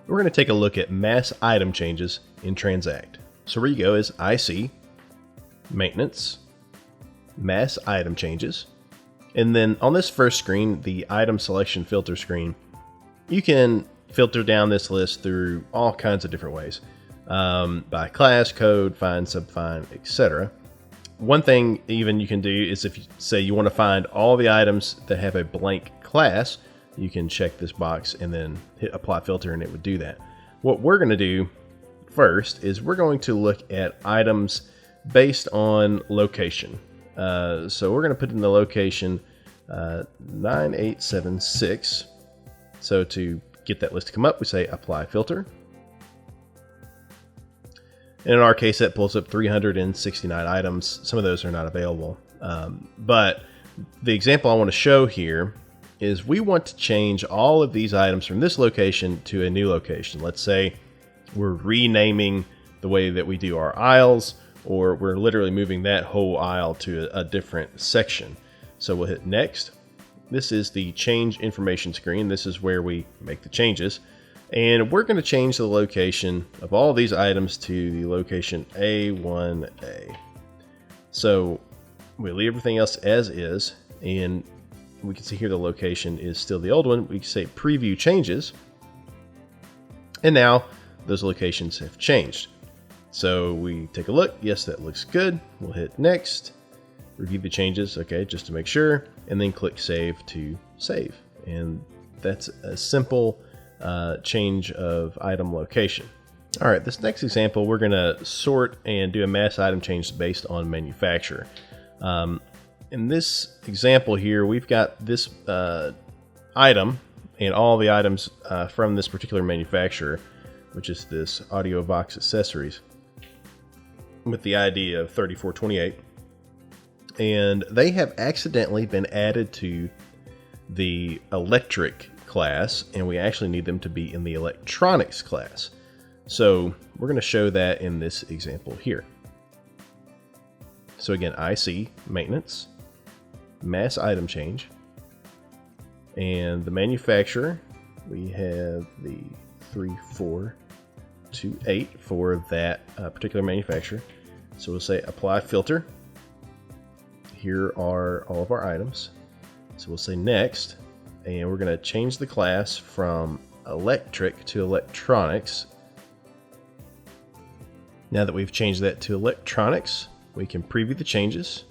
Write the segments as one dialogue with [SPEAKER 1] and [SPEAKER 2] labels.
[SPEAKER 1] We're going to take a look at mass item changes in Transact. So where you go is IC, Maintenance, Mass Item Changes. And then on this first screen, the Item Selection Filter screen, you can filter down this list through all kinds of different ways. By class, code, find, subfind, etc. One thing even you can do is if you say you want to find all the items that have a blank class, you can check this box and then hit apply filter and it would do that. What we're going to do first is we're going to look at items based on location. So we're going to put in the location 9876. So to get that list to come up, we say apply filter. And in our case, that pulls up 369 items. Some of those are not available. But the example I want to show here is we want to change all of these items from this location to a new location. Let's say we're renaming the way that we do our aisles, or we're literally moving that whole aisle to a different section. So we'll hit next. This is the change information screen. This is where we make the changes. And we're going to change the location of all these items to the location A1A. So we leave everything else as is, and we can see here the location is still the old one. We can say preview changes, and now those locations have changed. So we take a look. Yes, that looks good. We'll hit next, review the changes, okay, just to make sure, and then click save to save. And that's a simple change of item location. All right, this next example, we're going to sort and do a mass item change based on manufacturer. In this example here, we've got this item and all the items from this particular manufacturer, which is this audio box accessories, with the ID of 3428. And they have accidentally been added to the electric class, and we actually need them to be in the electronics class. So we're going to show that in this example here. So again, IC, maintenance, mass item change, and the manufacturer, we have the 3428 for that particular manufacturer. So we'll say apply filter. Here are all of our items. So we'll say next, and we're going to change the class from electric to electronics. Now that we've changed that to electronics, we can preview the changes.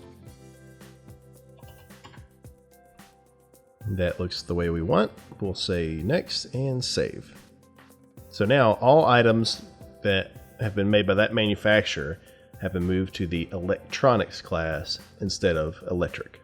[SPEAKER 1] That looks the way we want. We'll say next and save. So now all items that have been made by that manufacturer have been moved to the electronics class instead of electric.